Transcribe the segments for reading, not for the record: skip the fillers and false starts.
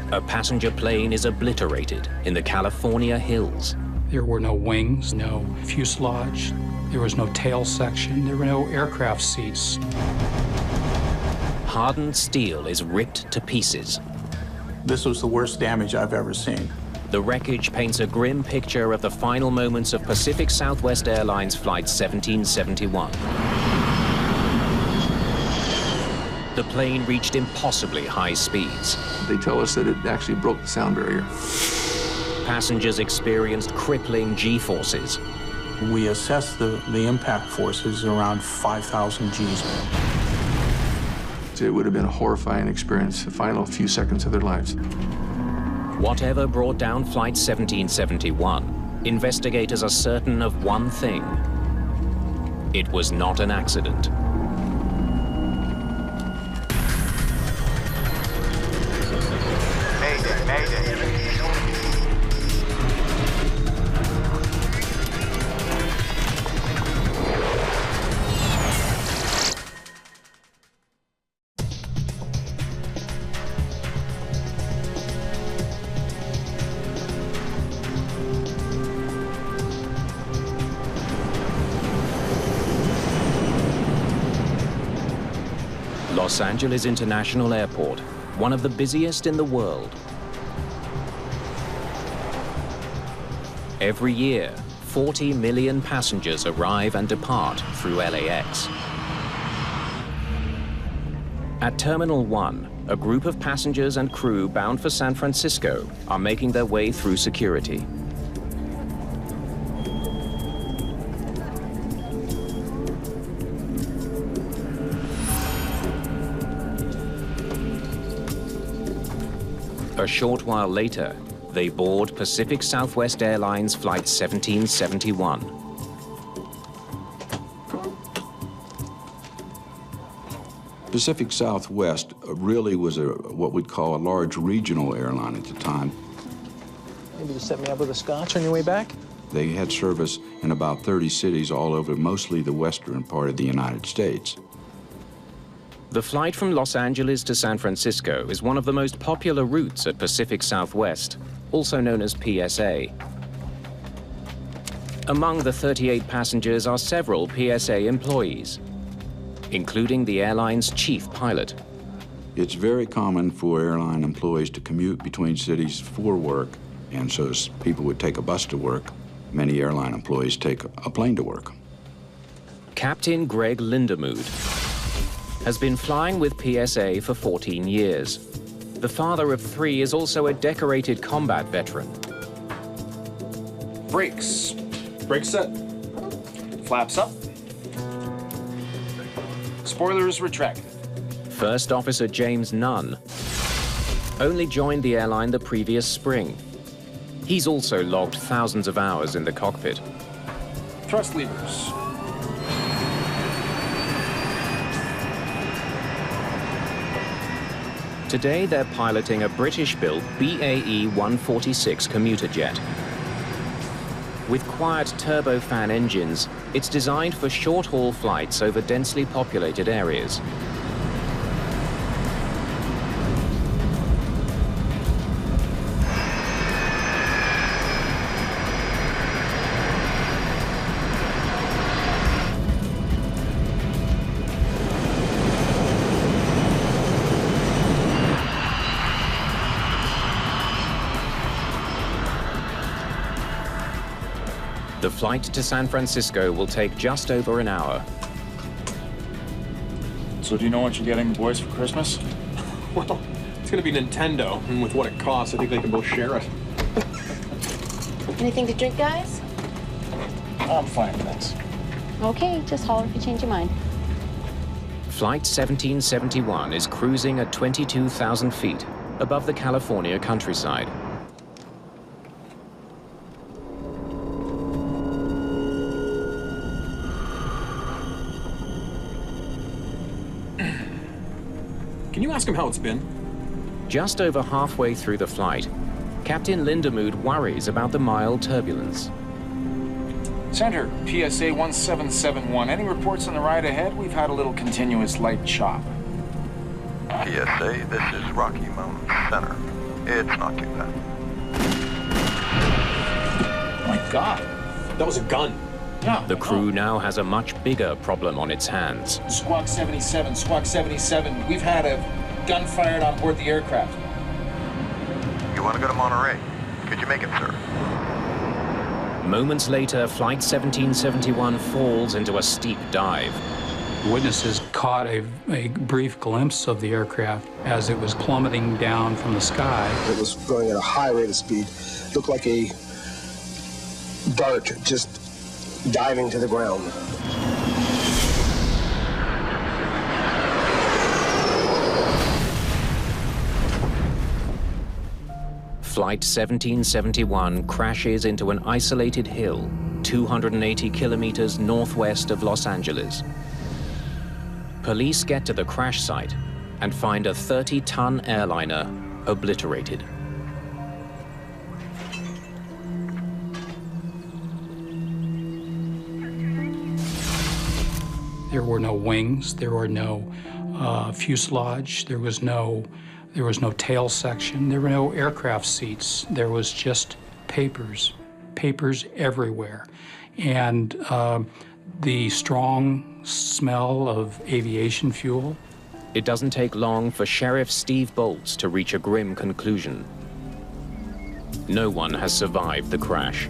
A passenger plane is obliterated in the California hills. There were no wings, no fuselage, there was no tail section, there were no aircraft seats. Hardened steel is ripped to pieces. This was the worst damage I've ever seen. The wreckage paints a grim picture of the final moments of Pacific Southwest Airlines Flight 1771. The plane reached impossibly high speeds. They tell us that it actually broke the sound barrier. Passengers experienced crippling G-forces. We assessed the impact forces around 5,000 Gs. It would have been a horrifying experience, the final few seconds of their lives. Whatever brought down Flight 1771, investigators are certain of one thing. It was not an accident. Mayday, mayday. Los Angeles International Airport, one of the busiest in the world. Every year, 40 million passengers arrive and depart through LAX. At Terminal 1, a group of passengers and crew bound for San Francisco are making their way through security. A short while later, they board Pacific Southwest Airlines Flight 1771. Pacific Southwest really was what we'd call a large regional airline at the time. Maybe you set me up with a scotch on your way back? They had service in about 30 cities all over, mostly the western part of the United States. The flight from Los Angeles to San Francisco is one of the most popular routes at Pacific Southwest, also known as PSA. Among the 38 passengers are several PSA employees, including the airline's chief pilot. It's very common for airline employees to commute between cities for work, and so people would take a bus to work. Many airline employees take a plane to work. Captain Greg Lindemood has been flying with PSA for 14 years. The father of 3 is also a decorated combat veteran. Brakes. Brake set. Flaps up. Spoilers retracted. First Officer James Nunn only joined the airline the previous spring. He's also logged thousands of hours in the cockpit. Thrust levers. Today, they're piloting a British-built BAE 146 commuter jet. With quiet turbofan engines, it's designed for short-haul flights over densely populated areas. The flight to San Francisco will take just over an hour. So do you know what you're getting the boys for Christmas? Well, it's gonna be Nintendo, and with what it costs, I think they can both share it. Anything to drink, guys? I'm fine, thanks. Okay, just holler if you change your mind. Flight 1771 is cruising at 22,000 feet above the California countryside. Can you ask him how it's been? Just over halfway through the flight, Captain Lindemood worries about the mild turbulence. Center, PSA 1771. Any reports on the ride ahead? We've had a little continuous light chop. PSA, this is Rocky Mountain Center. It's not too bad. My God. That was a gun. Yeah. The crew now has a much bigger problem on its hands. Squawk 77, Squawk 77. We've had a gun fired on board the aircraft. You want to go to Monterey? Could you make it, sir? Moments later, Flight 1771 falls into a steep dive. Witnesses caught a brief glimpse of the aircraft as it was plummeting down from the sky. It was going at a high rate of speed. Looked like a dart just diving to the ground. Flight 1771 crashes into an isolated hill 280 kilometers northwest of Los Angeles. Police get to the crash site and find a 30-ton airliner obliterated. There were no wings, there were no fuselage, there was no tail section, there were no aircraft seats. There was just papers everywhere. And the strong smell of aviation fuel. It doesn't take long for Sheriff Steve Bolts to reach a grim conclusion. No one has survived the crash.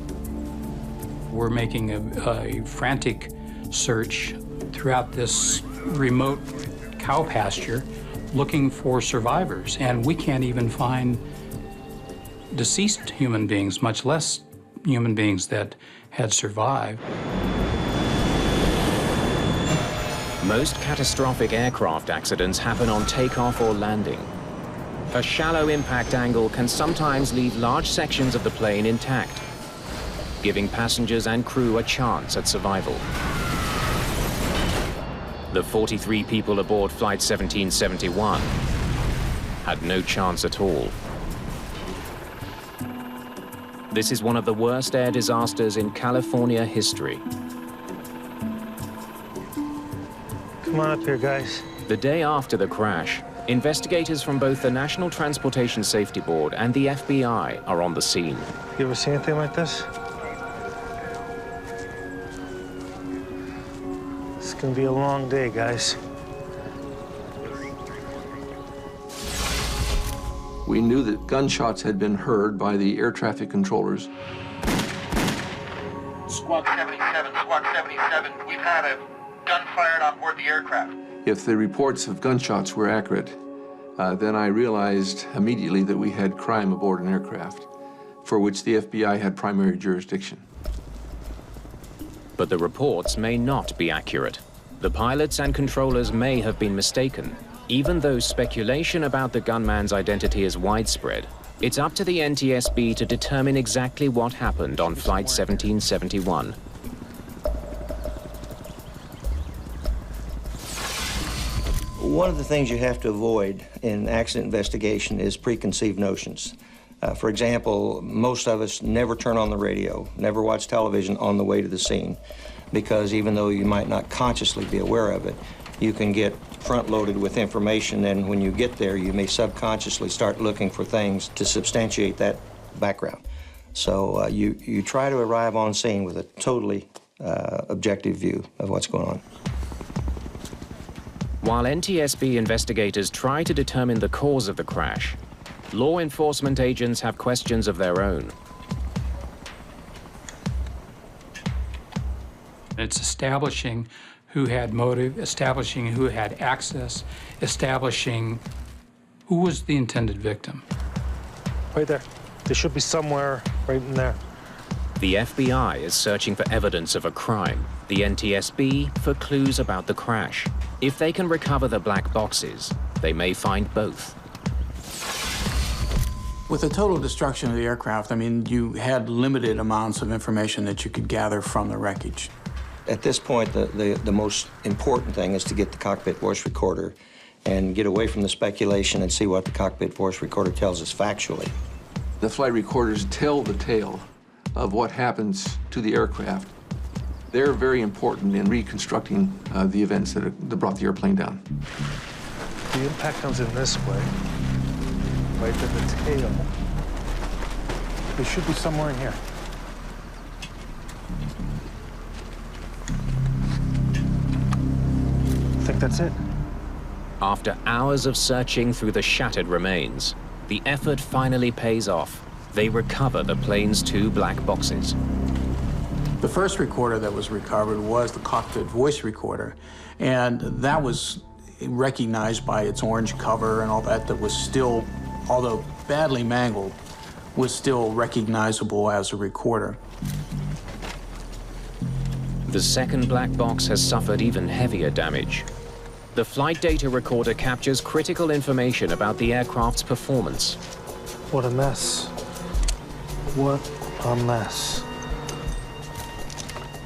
We're making a frantic search throughout this remote cow pasture looking for survivors, and we can't even find deceased human beings, much less human beings that had survived. Most catastrophic aircraft accidents happen on takeoff or landing. A shallow impact angle can sometimes leave large sections of the plane intact, giving passengers and crew a chance at survival. The 43 people aboard Flight 1771 had no chance at all. This is one of the worst air disasters in California history. Come on up here, guys. The day after the crash, investigators from both the National Transportation Safety Board and the FBI are on the scene. You ever see anything like this? It's gonna be a long day, guys. We knew that gunshots had been heard by the air traffic controllers. Squawk 77, Squawk 77. We've had a gun fired on board the aircraft. If the reports of gunshots were accurate, then I realized immediately that we had crime aboard an aircraft, for which the FBI had primary jurisdiction. But the reports may not be accurate. The pilots and controllers may have been mistaken. Even though speculation about the gunman's identity is widespread, it's up to the NTSB to determine exactly what happened on Flight 1771. One of the things you have to avoid in accident investigation is preconceived notions. For example, most of us never turn on the radio, never watch television on the way to the scene, because even though you might not consciously be aware of it, you can get front-loaded with information, and when you get there, you may subconsciously start looking for things to substantiate that background. So you try to arrive on scene with a totally objective view of what's going on. While NTSB investigators try to determine the cause of the crash, law enforcement agents have questions of their own. It's establishing who had motive, establishing who had access, establishing who was the intended victim. Right there. They should be somewhere right in there. The FBI is searching for evidence of a crime, the NTSB for clues about the crash. If they can recover the black boxes, they may find both. With the total destruction of the aircraft, I mean, you had limited amounts of information that you could gather from the wreckage. At this point, the most important thing is to get the cockpit voice recorder and get away from the speculation and see what the cockpit voice recorder tells us factually. The flight recorders tell the tale of what happens to the aircraft. They're very important in reconstructing the events that brought the airplane down. The impact comes in this way, way to the tail. They should be somewhere in here. I think that's it. After hours of searching through the shattered remains, the effort finally pays off. They recover the plane's 2 black boxes. The first recorder that was recovered was the cockpit voice recorder, and that was recognized by its orange cover and all that was still, although badly mangled, was still recognizable as a recorder. The second black box has suffered even heavier damage. The flight data recorder captures critical information about the aircraft's performance. What a mess. What a mess.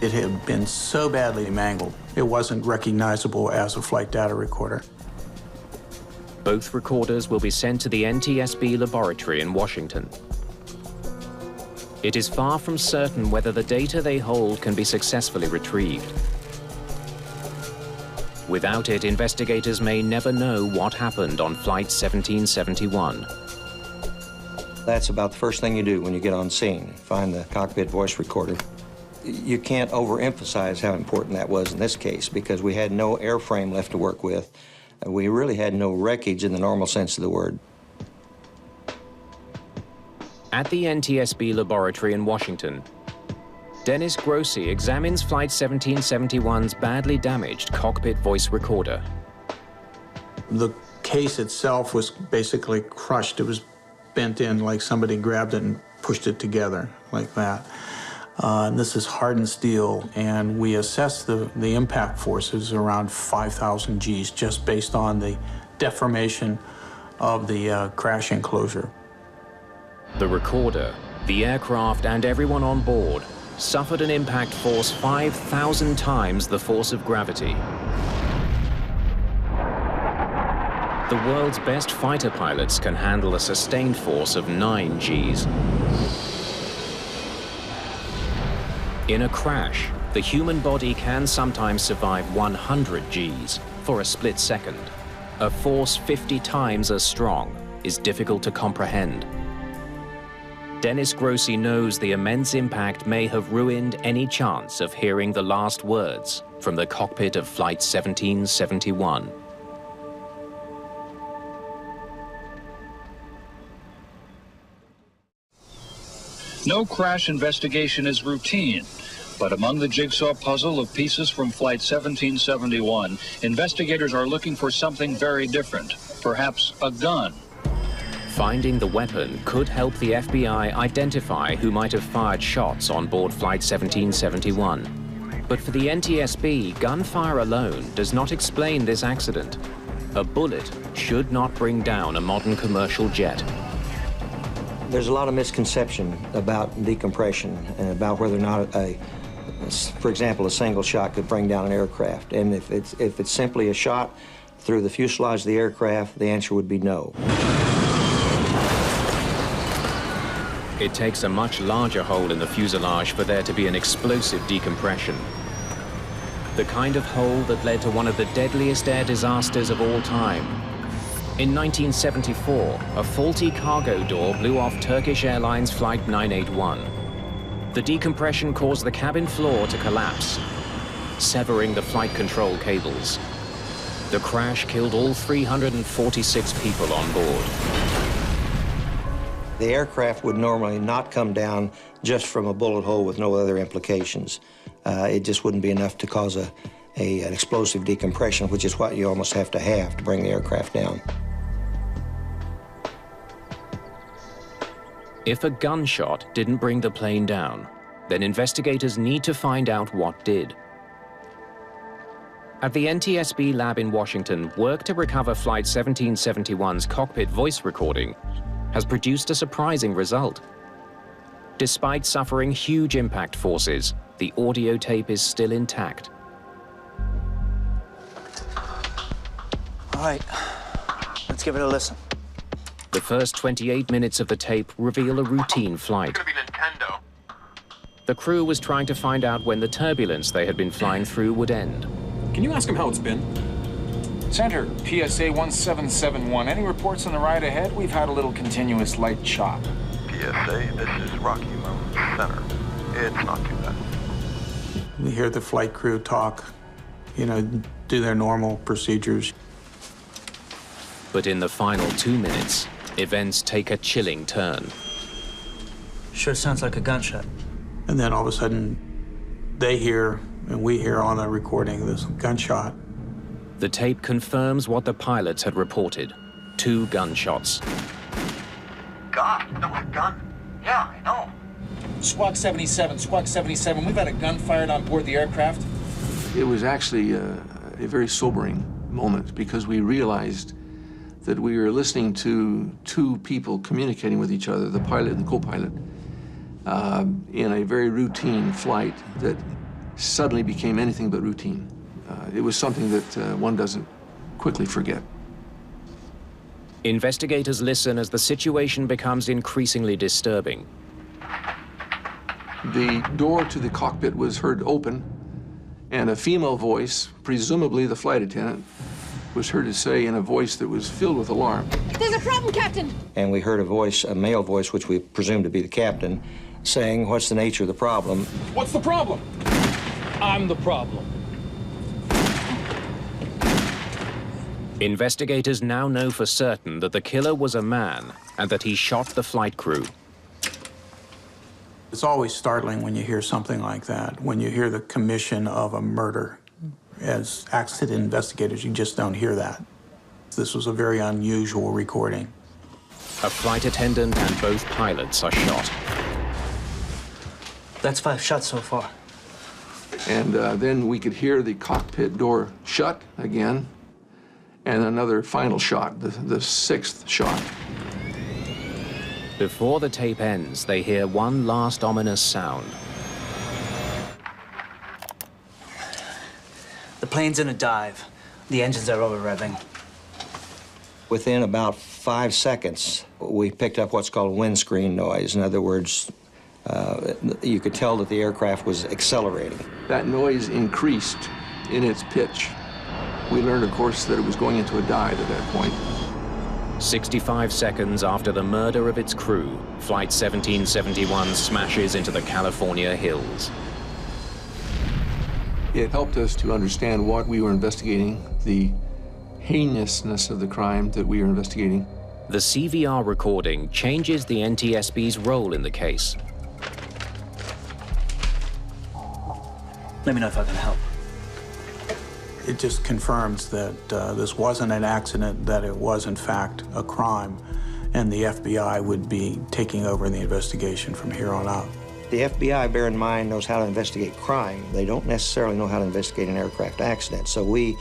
It had been so badly mangled, it wasn't recognizable as a flight data recorder. Both recorders will be sent to the NTSB laboratory in Washington. It is far from certain whether the data they hold can be successfully retrieved. Without it, investigators may never know what happened on Flight 1771. That's about the first thing you do when you get on scene, find the cockpit voice recorder. You can't overemphasize how important that was in this case because we had no airframe left to work with. We really had no wreckage in the normal sense of the word. At the NTSB laboratory in Washington, Dennis Grossi examines Flight 1771's badly damaged cockpit voice recorder. The case itself was basically crushed. It was bent in like somebody grabbed it and pushed it together like that. And this is hardened steel, and we assessed the impact forces around 5,000 Gs just based on the deformation of the crash enclosure. The recorder, the aircraft, and everyone on board suffered an impact force 5,000 times the force of gravity. The world's best fighter pilots can handle a sustained force of 9 Gs. In a crash, the human body can sometimes survive 100 Gs for a split second. A force 50 times as strong is difficult to comprehend. Dennis Grossi knows the immense impact may have ruined any chance of hearing the last words from the cockpit of Flight 1771. No crash investigation is routine, but among the jigsaw puzzle of pieces from Flight 1771, investigators are looking for something very different, perhaps a gun. Finding the weapon could help the FBI identify who might have fired shots on board Flight 1771. But for the NTSB, gunfire alone does not explain this accident. A bullet should not bring down a modern commercial jet. There's a lot of misconception about decompression and about whether or not for example, a single shot could bring down an aircraft. And if it's simply a shot through the fuselage of the aircraft, the answer would be no. It takes a much larger hole in the fuselage for there to be an explosive decompression. The kind of hole that led to one of the deadliest air disasters of all time. In 1974, a faulty cargo door blew off Turkish Airlines Flight 981. The decompression caused the cabin floor to collapse, severing the flight control cables. The crash killed all 346 people on board. The aircraft would normally not come down just from a bullet hole with no other implications. It just wouldn't be enough to cause an explosive decompression, which is what you almost have to bring the aircraft down. If a gunshot didn't bring the plane down, then investigators need to find out what did. At the NTSB lab in Washington, work to recover Flight 1771's cockpit voice recording has produced a surprising result. Despite suffering huge impact forces, the audio tape is still intact. All right, let's give it a listen. The first 28 minutes of the tape reveal a routine flight. It's gonna be Nintendo. The crew was trying to find out when the turbulence they had been flying through would end. Can you ask him how it's been? Center, PSA 1771. Any reports on the ride ahead? We've had a little continuous light chop. PSA, this is Rocky Mountain Center. It's not too bad. We hear the flight crew talk, you know, do their normal procedures. But in the final 2 minutes, events take a chilling turn. Sure sounds like a gunshot. And then all of a sudden, they hear, and we hear on the recording, this gunshot. The tape confirms what the pilots had reported. 2 gunshots. God, that was a gun. Yeah, I know. Squawk 77, we've had a gun fired on board the aircraft. It was actually a very sobering moment because we realized that we were listening to 2 people communicating with each other, the pilot and the co-pilot, in a very routine flight that suddenly became anything but routine. It was something that one doesn't quickly forget. Investigators listen as the situation becomes increasingly disturbing. The door to the cockpit was heard open, and a female voice, presumably the flight attendant, was heard to say in a voice that was filled with alarm, There's a problem, Captain! And we heard a voice, a male voice, which we presumed to be the captain, saying, "What's the nature of the problem?" What's the problem? I'm the problem. Investigators now know for certain that the killer was a man and that he shot the flight crew. It's always startling when you hear something like that, when you hear the commission of a murder. As accident investigators, you just don't hear that. This was a very unusual recording. A flight attendant and both pilots are shot. That's 5 shots so far. and then we could hear the cockpit door shut again, and another final shot, the 6th shot. Before the tape ends, they hear one last ominous sound. The plane's in a dive. The engines are over-revving. Within about 5 seconds, we picked up what's called windscreen noise. In other words, you could tell that the aircraft was accelerating. That noise increased in its pitch. We learned, of course, that it was going into a dive at that point. 65 seconds after the murder of its crew, Flight 1771 smashes into the California hills. It helped us to understand what we were investigating, the heinousness of the crime that we were investigating. The CVR recording changes the NTSB's role in the case. Let me know if I can help. It just confirms that this wasn't an accident, that it was, in fact, a crime, and the FBI would be taking over the investigation from here on out. The FBI, bear in mind, knows how to investigate crime. They don't necessarily know how to investigate an aircraft accident. So we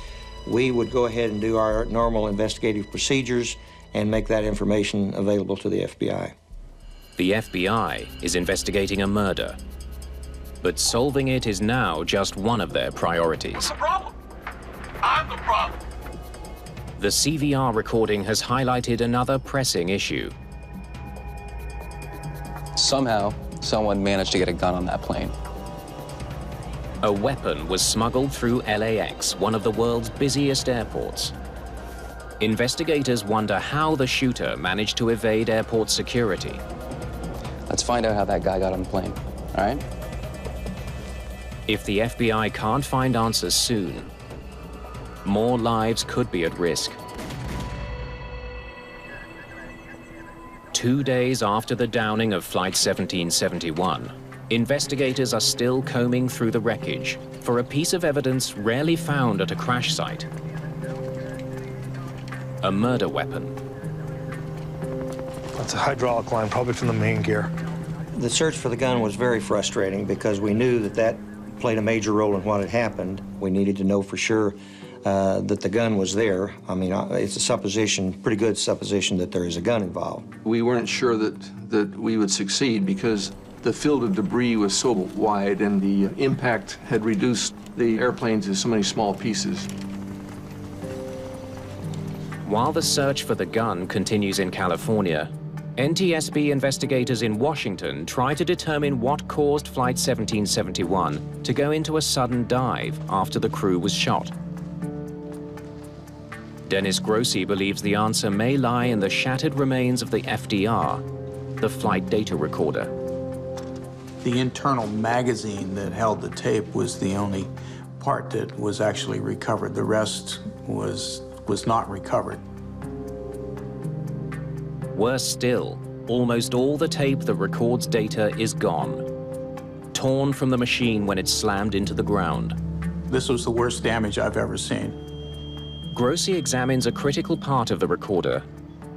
would go ahead and do our normal investigative procedures and make that information available to the FBI. The FBI is investigating a murder, but solving it is now just one of their priorities. What's the problem? I'm the problem. The CVR recording has highlighted another pressing issue. Somehow, someone managed to get a gun on that plane. A weapon was smuggled through LAX, one of the world's busiest airports. Investigators wonder how the shooter managed to evade airport security. Let's find out how that guy got on the plane, all right? If the FBI can't find answers soon, more lives could be at risk. 2 days after the downing of Flight 1771, investigators are still combing through the wreckage for a piece of evidence rarely found at a crash site. A murder weapon. That's a hydraulic line, probably from the main gear. The search for the gun was very frustrating because we knew that that played a major role in what had happened. We needed to know for sure that the gun was there. I mean, it's a supposition, pretty good supposition, that there is a gun involved. We weren't sure that we would succeed because the field of debris was so wide and the impact had reduced the airplane to so many small pieces. While the search for the gun continues in California, NTSB investigators in Washington try to determine what caused Flight 1771 to go into a sudden dive after the crew was shot. Dennis Grossi believes the answer may lie in the shattered remains of the FDR, the flight data recorder. The internal magazine that held the tape was the only part that was actually recovered. The rest was not recovered. Worse still, almost all the tape that records data is gone, torn from the machine when it slammed into the ground. This was the worst damage I've ever seen. Grossi examines a critical part of the recorder,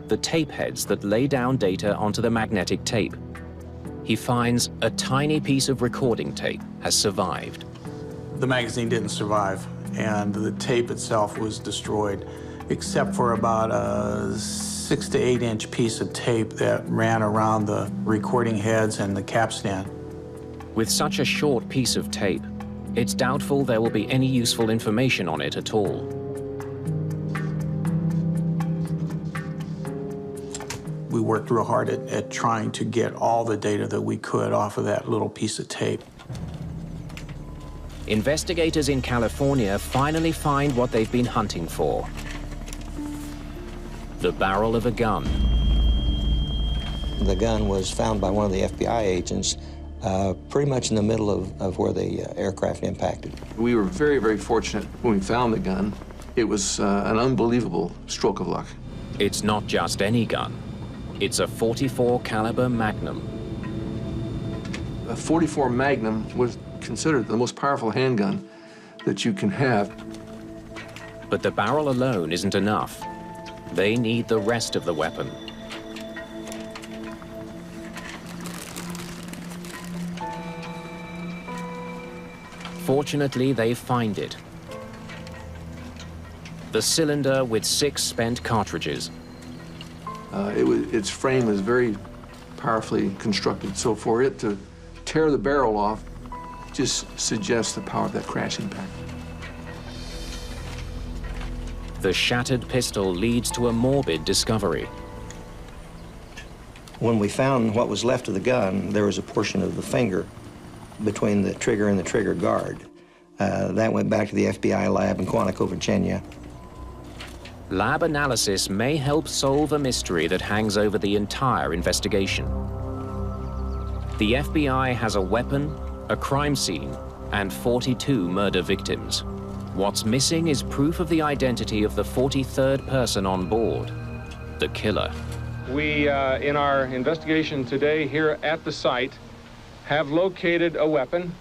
the tape heads that lay down data onto the magnetic tape. He finds a tiny piece of recording tape has survived. The magazine didn't survive, and the tape itself was destroyed, except for about a 6 to 8 inch piece of tape that ran around the recording heads and the capstan. With such a short piece of tape, it's doubtful there will be any useful information on it at all. We worked real hard at trying to get all the data that we could off of that little piece of tape. Investigators in California finally find what they've been hunting for: the barrel of a gun. The gun was found by one of the FBI agents pretty much in the middle of where the aircraft impacted. We were very, very fortunate when we found the gun. It was an unbelievable stroke of luck. It's not just any gun. It's a .44 caliber Magnum. A .44 Magnum was considered the most powerful handgun that you can have. But the barrel alone isn't enough. They need the rest of the weapon. Fortunately, they find it. The cylinder with 6 spent cartridges. Its frame is very powerfully constructed, so for it to tear the barrel off just suggests the power of that crash impact. The shattered pistol leads to a morbid discovery. When we found what was left of the gun, there was a portion of the finger between the trigger and the trigger guard. That went back to the FBI lab in Quantico, Virginia. Lab analysis may help solve a mystery that hangs over the entire investigation. The FBI has a weapon, a crime scene, and 42 murder victims. What's missing is proof of the identity of the 43rd person on board, the killer. We, in our investigation today here at the site, have located a weapon,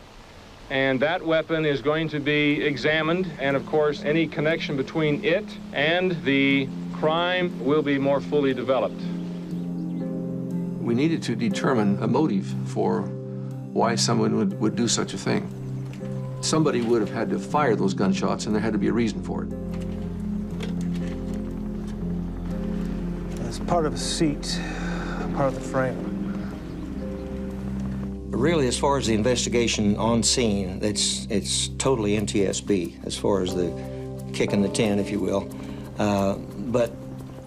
and that weapon is going to be examined, and of course any connection between it and the crime will be more fully developed. We needed to determine a motive for why someone would do such a thing. Somebody would have had to fire those gunshots, and there had to be a reason for it. It's part of a seat, part of the frame. Really, as far as the investigation on scene, it's totally NTSB, as far as the kick in the tin, if you will. But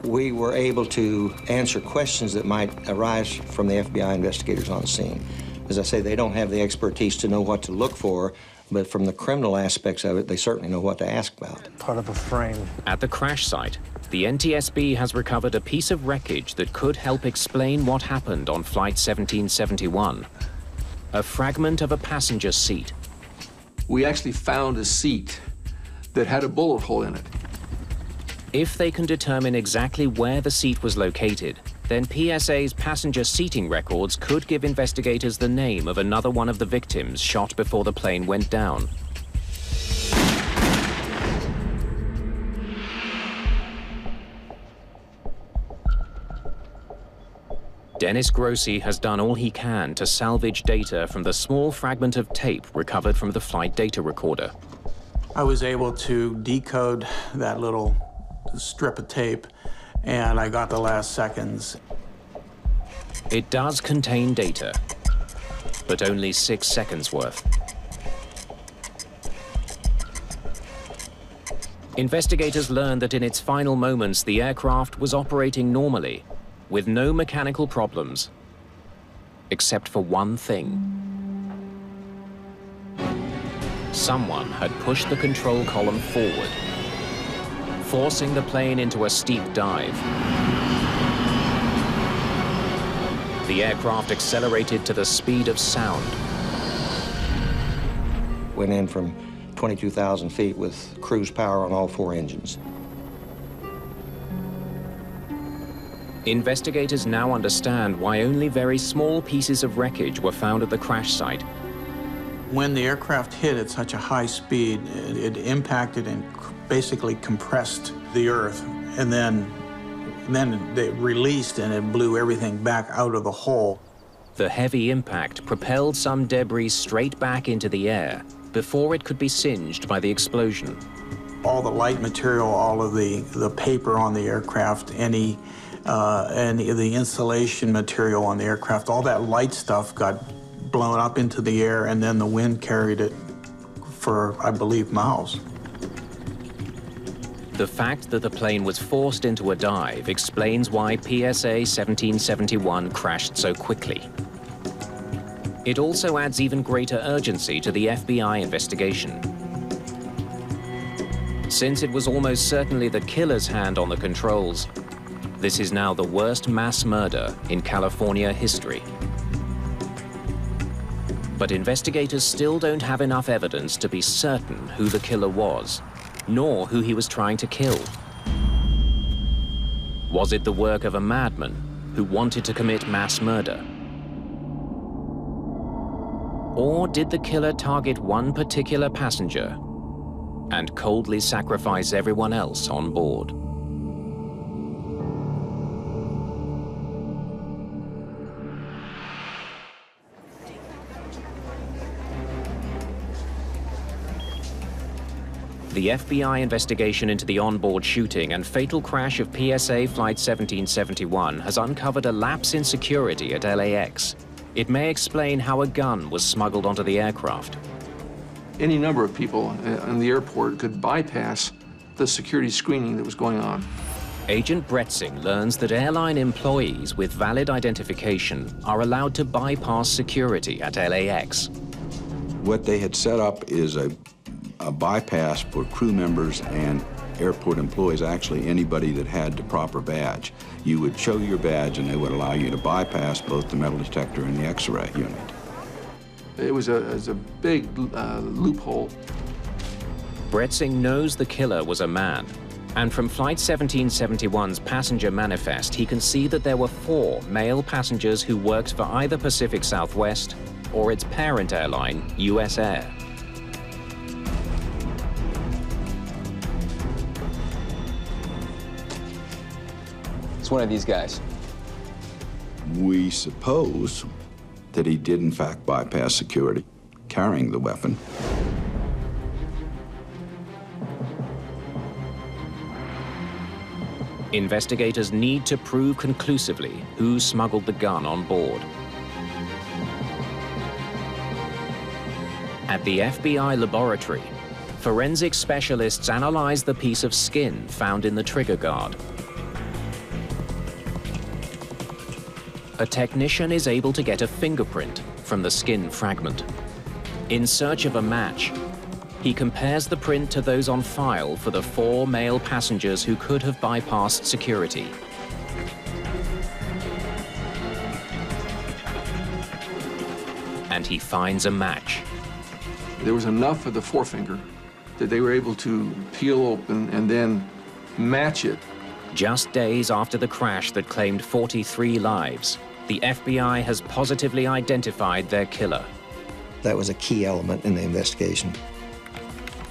we were able to answer questions that might arise from the FBI investigators on scene. As I say, they don't have the expertise to know what to look for, but from the criminal aspects of it, they certainly know what to ask about. Part of a frame. At the crash site, the NTSB has recovered a piece of wreckage that could help explain what happened on Flight 1771. A fragment of a passenger seat. We actually found a seat that had a bullet hole in it. If they can determine exactly where the seat was located, then PSA's passenger seating records could give investigators the name of another one of the victims shot before the plane went down. Dennis Grossi has done all he can to salvage data from the small fragment of tape recovered from the flight data recorder. I was able to decode that little strip of tape, and I got the last seconds. It does contain data, but only 6 seconds worth. Investigators learned that in its final moments, the aircraft was operating normally, with no mechanical problems, except for one thing. Someone had pushed the control column forward forcing the plane into a steep dive. The aircraft accelerated to the speed of sound. Went in from 22,000 feet with cruise power on all 4 engines. Investigators now understand why only very small pieces of wreckage were found at the crash site. When the aircraft hit at such a high speed, it impacted and basically compressed the Earth, and then they released and it blew everything back out of the hole. The heavy impact propelled some debris straight back into the air before it could be singed by the explosion. All the light material, all of the paper on the aircraft, any of the insulation material on the aircraft, all that light stuff got blown up into the air, and then the wind carried it for, I believe, miles. The fact that the plane was forced into a dive explains why PSA 1771 crashed so quickly. It also adds even greater urgency to the FBI investigation. Since it was almost certainly the killer's hand on the controls, this is now the worst mass murder in California history. But investigators still don't have enough evidence to be certain who the killer was, nor who he was trying to kill. Was it the work of a madman who wanted to commit mass murder? Or did the killer target one particular passenger and coldly sacrifice everyone else on board? The FBI investigation into the onboard shooting and fatal crash of PSA Flight 1771 has uncovered a lapse in security at LAX. It may explain how a gun was smuggled onto the aircraft. Any number of people in the airport could bypass the security screening that was going on. Agent Bretzing learns that airline employees with valid identification are allowed to bypass security at LAX. What they had set up is a bypass for crew members and airport employees, actually anybody that had the proper badge. You would show your badge and they would allow you to bypass both the metal detector and the X-ray unit. It was a big loophole. Bretzing knows the killer was a man, and from Flight 1771's passenger manifest, he can see that there were 4 male passengers who worked for either Pacific Southwest or its parent airline, US Air. It's one of these guys. We suppose that he did in fact bypass security, carrying the weapon. Investigators need to prove conclusively who smuggled the gun on board. At the FBI laboratory, forensic specialists analyze the piece of skin found in the trigger guard. A technician is able to get a fingerprint from the skin fragment. In search of a match, he compares the print to those on file for the 4 male passengers who could have bypassed security. And he finds a match. There was enough of the forefinger that they were able to peel open and then match it. Just days after the crash that claimed 43 lives, the FBI has positively identified their killer. That was a key element in the investigation.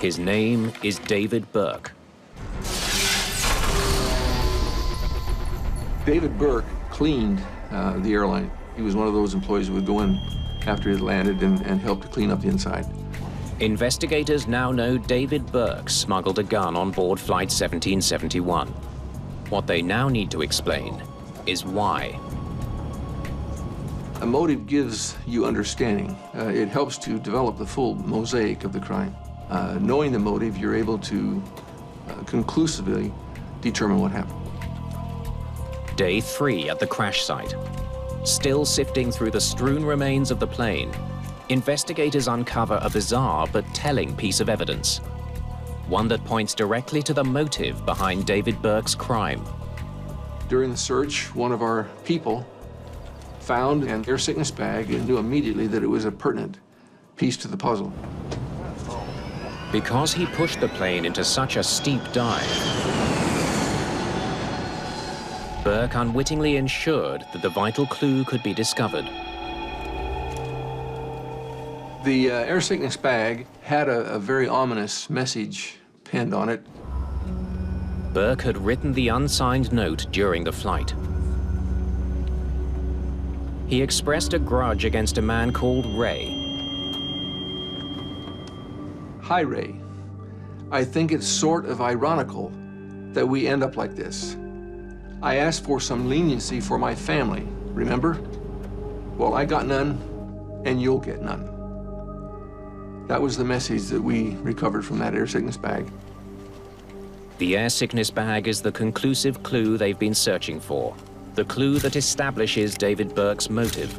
His name is David Burke. David Burke cleaned the airline. He was one of those employees who would go in after he had landed and help to clean up the inside. Investigators now know David Burke smuggled a gun on board Flight 1771. What they now need to explain is why. A motive gives you understanding. It helps to develop the full mosaic of the crime. Knowing the motive, you're able to conclusively determine what happened. Day 3 at the crash site. Still sifting through the strewn remains of the plane, investigators uncover a bizarre but telling piece of evidence. one that points directly to the motive behind David Burke's crime. During the search, one of our people found an air sickness bag and knew immediately that it was a pertinent piece to the puzzle. Because he pushed the plane into such a steep dive, Burke unwittingly ensured that the vital clue could be discovered. The air sickness bag had a very ominous message pinned on it. Burke had written the unsigned note during the flight. He expressed a grudge against a man called Ray. Hi, Ray. I think it's sort of ironical that we end up like this. I asked for some leniency for my family, remember? Well, I got none, and you'll get none. That was the message that we recovered from that air sickness bag. The air sickness bag is the conclusive clue they've been searching for, the clue that establishes David Burke's motive.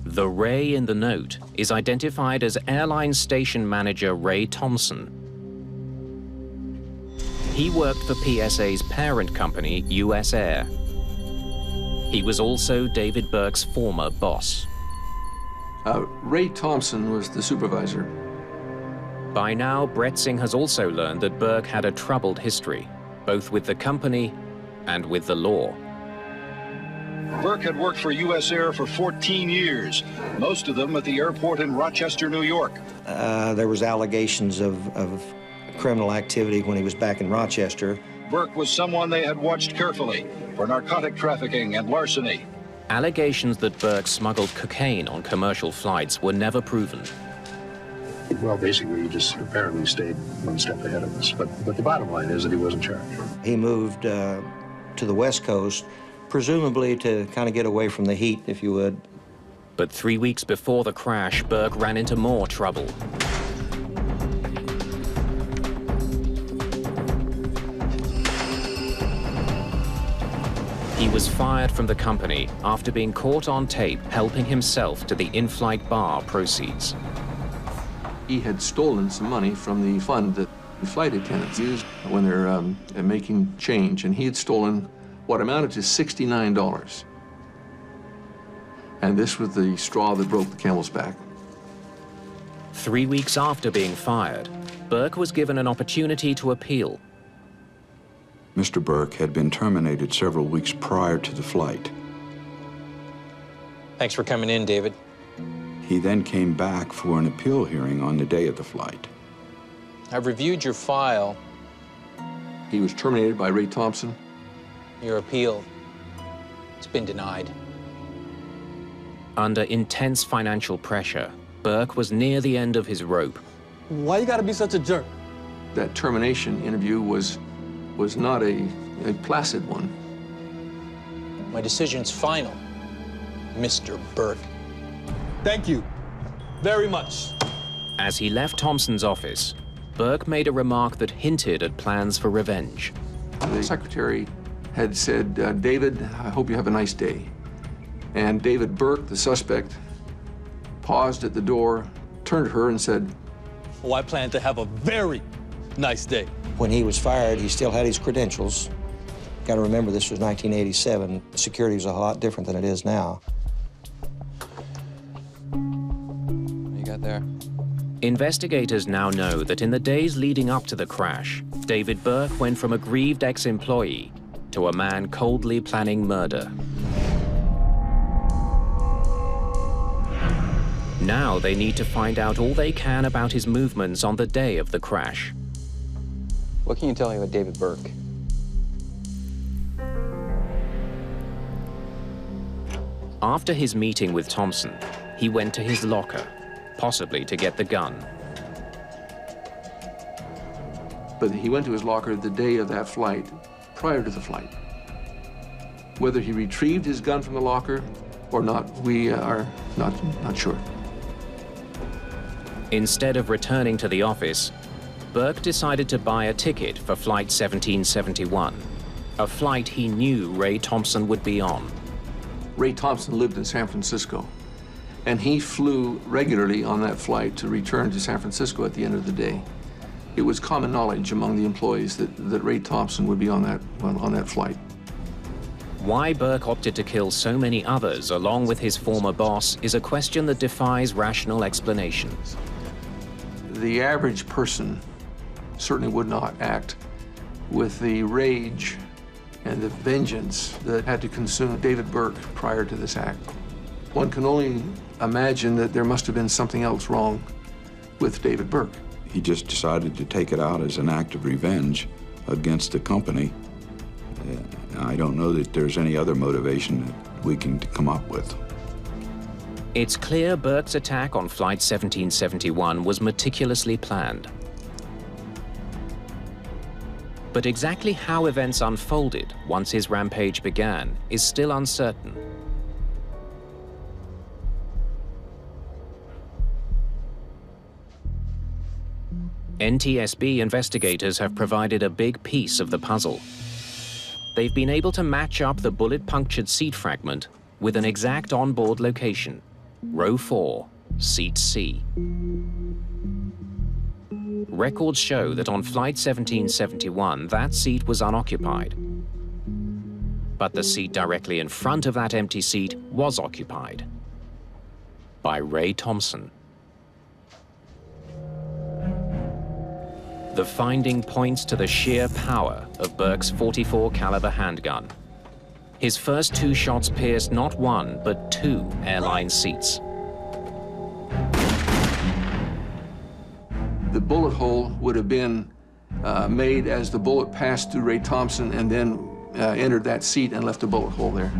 The Ray in the note is identified as airline station manager Ray Thompson. He worked for PSA's parent company, US Air. He was also David Burke's former boss. Ray Thompson was the supervisor. By now, Bretzing has also learned that Burke had a troubled history, both with the company and with the law. Burke had worked for US Air for 14 years, most of them at the airport in Rochester, New York. There was allegations of criminal activity when he was back in Rochester. Burke was someone they had watched carefully for narcotic trafficking and larceny. Allegations that Burke smuggled cocaine on commercial flights were never proven. Well, basically, he just apparently stayed one step ahead of us. But the bottom line is that he wasn't charged. He moved to the West Coast, presumably to kind of get away from the heat, if you would. But 3 weeks before the crash, Burke ran into more trouble. He was fired from the company after being caught on tape helping himself to the in-flight bar proceeds. He had stolen some money from the fund that the flight attendants use when they're making change, and he had stolen what amounted to $69. And this was the straw that broke the camel's back. 3 weeks after being fired, Burke was given an opportunity to appeal. Mr. Burke had been terminated several weeks prior to the flight. Thanks for coming in, David. He then came back for an appeal hearing on the day of the flight. I've reviewed your file. He was terminated by Ray Thompson. Your appeal, it's been denied. Under intense financial pressure, Burke was near the end of his rope. Why you gotta be such a jerk? That termination interview was not a placid one. My decision's final, Mr. Burke. Thank you very much. As he left Thompson's office, Burke made a remark that hinted at plans for revenge. The secretary had said, David, I hope you have a nice day. And David Burke, the suspect, paused at the door, turned to her and said, Oh, I plan to have a very nice day. When he was fired, he still had his credentials. Got to remember, this was 1987. Security was a lot different than it is now. What you got there? Investigators now know that in the days leading up to the crash, David Burke went from a grieved ex-employee to a man coldly planning murder. Now they need to find out all they can about his movements on the day of the crash. What can you tell me about David Burke? After his meeting with Thompson, he went to his locker, possibly to get the gun. But he went to his locker the day of that flight, prior to the flight. Whether he retrieved his gun from the locker or not, we are not sure. Instead of returning to the office, Burke decided to buy a ticket for Flight 1771. a flight he knew Ray Thompson would be on. Ray Thompson lived in San Francisco, and he flew regularly on that flight to return to San Francisco at the end of the day. It was common knowledge among the employees that Ray Thompson would be on that flight. Why Burke opted to kill so many others along with his former boss is a question that defies rational explanation. The average person certainly would not act with the rage and the vengeance that had to consume David Burke prior to this act. One can only imagine that there must have been something else wrong with David Burke. He just decided to take it out as an act of revenge against the company. I don't know that there's any other motivation that we can come up with. It's clear Burke's attack on Flight 1771 was meticulously planned. But exactly how events unfolded once his rampage began is still uncertain. NTSB investigators have provided a big piece of the puzzle. They've been able to match up the bullet-punctured seat fragment with an exact onboard location, row 4, seat C. Records show that on Flight 1771, that seat was unoccupied. But the seat directly in front of that empty seat was occupied by Ray Thompson. The finding points to the sheer power of Burke's .44 caliber handgun. His first 2 shots pierced not 1, but 2 airline seats. The bullet hole would have been made as the bullet passed through Ray Thompson and then entered that seat and left a bullet hole there.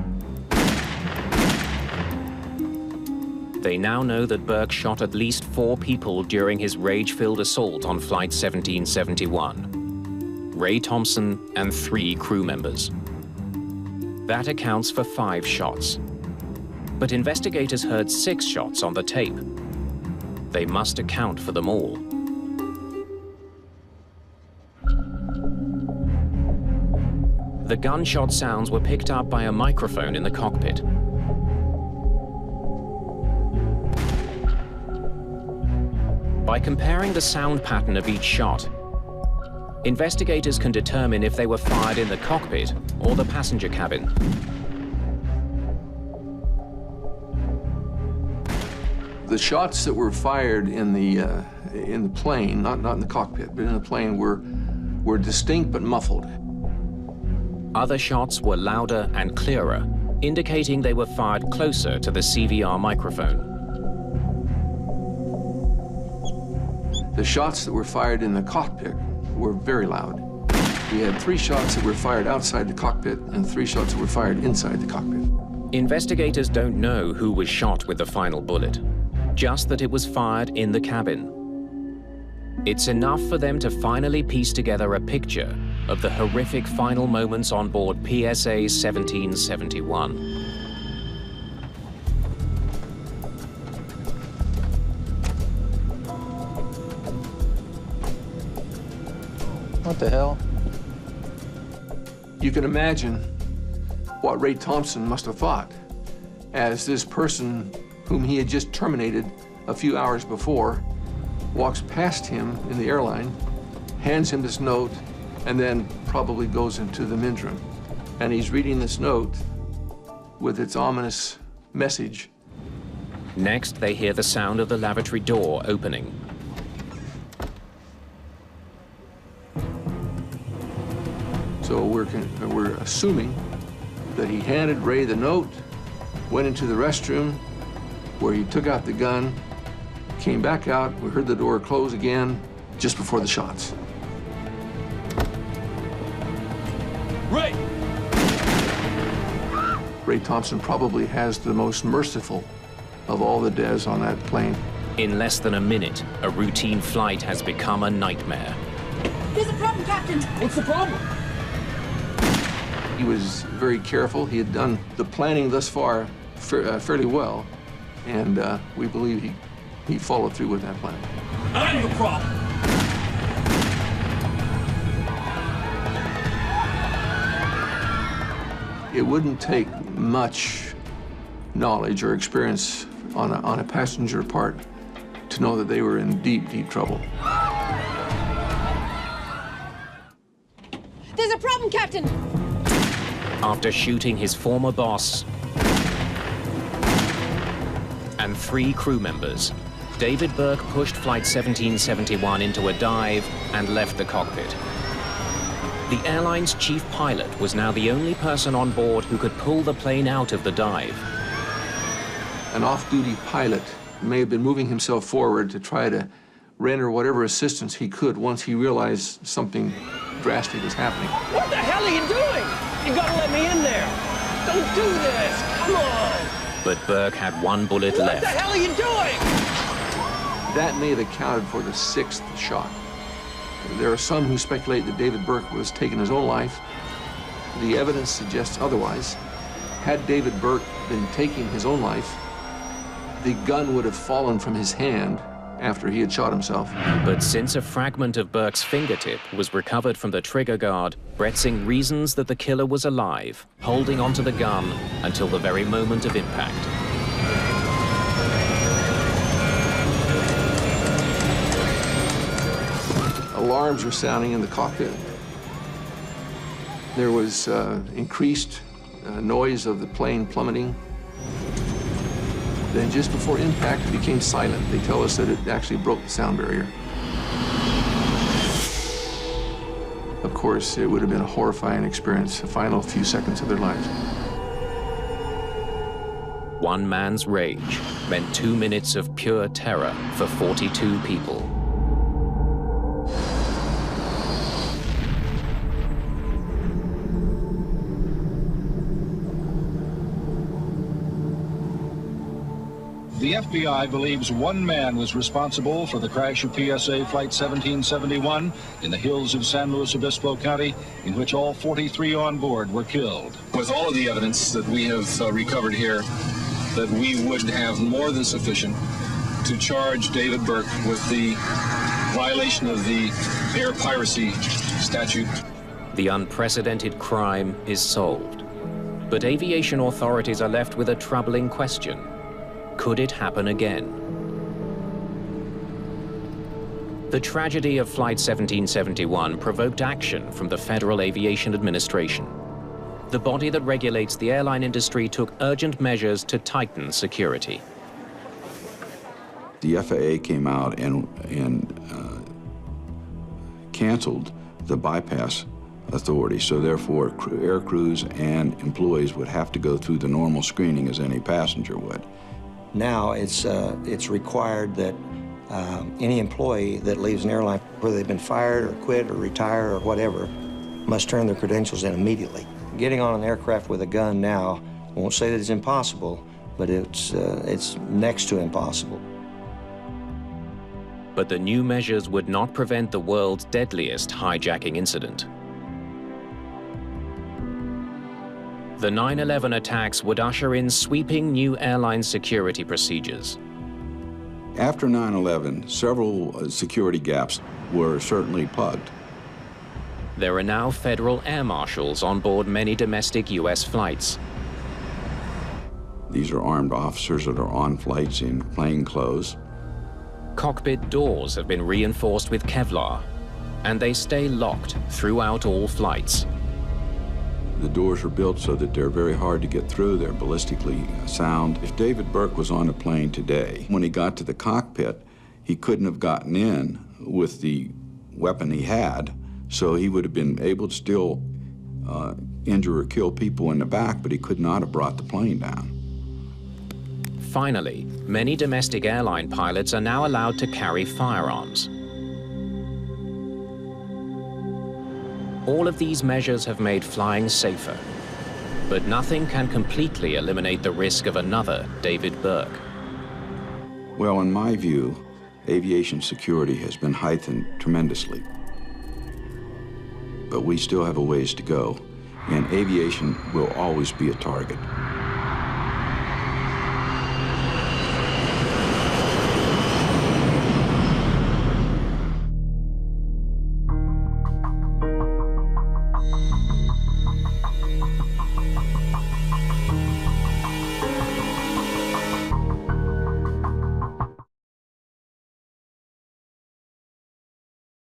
They now know that Burke shot at least 4 people during his rage-filled assault on Flight 1771. Ray Thompson and 3 crew members. That accounts for 5 shots. But investigators heard 6 shots on the tape. They must account for them all. The gunshot sounds were picked up by a microphone in the cockpit. By comparing the sound pattern of each shot, investigators can determine if they were fired in the cockpit or the passenger cabin. The shots that were fired in the plane, not in the cockpit, but in the plane, were distinct but muffled. Other shots were louder and clearer, indicating they were fired closer to the CVR microphone. The shots that were fired in the cockpit were very loud. We had 3 shots that were fired outside the cockpit and 3 shots that were fired inside the cockpit. Investigators don't know who was shot with the final bullet, just that it was fired in the cabin. It's enough for them to finally piece together a picture of the horrific final moments on board PSA 1771. What the hell? You can imagine what Ray Thompson must have thought as this person whom he had just terminated a few hours before walks past him in the airline, hands him this note, and then probably goes into the men's room. And he's reading this note with its ominous message. Next, they hear the sound of the lavatory door opening. So we're assuming that he handed Ray the note, went into the restroom where he took out the gun, came back out, we heard the door close again just before the shots. Ray! Ray Thompson probably has the most merciful of all the deaths on that plane. In less than a minute, a routine flight has become a nightmare. There's a problem, Captain. What's the problem? He was very careful. He had done the planning thus far fairly well, and we believe he followed through with that plan. I'm the problem. It wouldn't take much knowledge or experience on a passenger part to know that they were in deep, deep trouble. There's a problem, Captain! After shooting his former boss and 3 crew members, David Burke pushed Flight 1771 into a dive and left the cockpit. The airline's chief pilot was now the only person on board who could pull the plane out of the dive. An off-duty pilot may have been moving himself forward to try to render whatever assistance he could once he realized something drastic was happening. What the hell are you doing? You gotta let me in there. Don't do this. Come on. But Burke had 1 bullet What left. the hell are you doing? That may have accounted for the 6th shot. There are some who speculate that David Burke was taking his own life. The evidence suggests otherwise. Had David Burke been taking his own life, the gun would have fallen from his hand after he had shot himself. But since a fragment of Burke's fingertip was recovered from the trigger guard, Bretzing reasons that the killer was alive, holding onto the gun until the very moment of impact. Alarms were sounding in the cockpit. There was increased noise of the plane plummeting. Then just before impact, it became silent. They tell us that it actually broke the sound barrier. Of course, it would have been a horrifying experience, the final few seconds of their lives. One man's rage meant 2 minutes of pure terror for 42 people. The FBI believes 1 man was responsible for the crash of PSA Flight 1771 in the hills of San Luis Obispo County, in which all 43 on board were killed. With all of the evidence that we have recovered here, that we would have more than sufficient to charge David Burke with the violation of the air piracy statute. The unprecedented crime is solved. But aviation authorities are left with a troubling question. Could it happen again? The tragedy of Flight 1771 provoked action from the Federal Aviation Administration. The body that regulates the airline industry took urgent measures to tighten security. The FAA came out and canceled the bypass authority, so therefore air crews and employees would have to go through the normal screening as any passenger would. Now it's required that any employee that leaves an airline, whether they've been fired or quit or retired or whatever, must turn their credentials in immediately. Getting on an aircraft with a gun now, I won't say that it's impossible, but it's next to impossible. But the new measures would not prevent the world's deadliest hijacking incident. The 9/11 attacks would usher in sweeping new airline security procedures. After 9/11, several security gaps were certainly plugged. There are now federal air marshals on board many domestic U.S. flights. These are armed officers that are on flights in plain clothes. Cockpit doors have been reinforced with Kevlar, and they stay locked throughout all flights. The doors are built so that they're very hard to get through. They're ballistically sound. If David Burke was on a plane today, when he got to the cockpit, he couldn't have gotten in with the weapon he had, so he would have been able to still injure or kill people in the back, but he could not have brought the plane down. Finally, many domestic airline pilots are now allowed to carry firearms. All of these measures have made flying safer, but nothing can completely eliminate the risk of another David Burke. Well, in my view, aviation security has been heightened tremendously. But we still have a ways to go, and aviation will always be a target.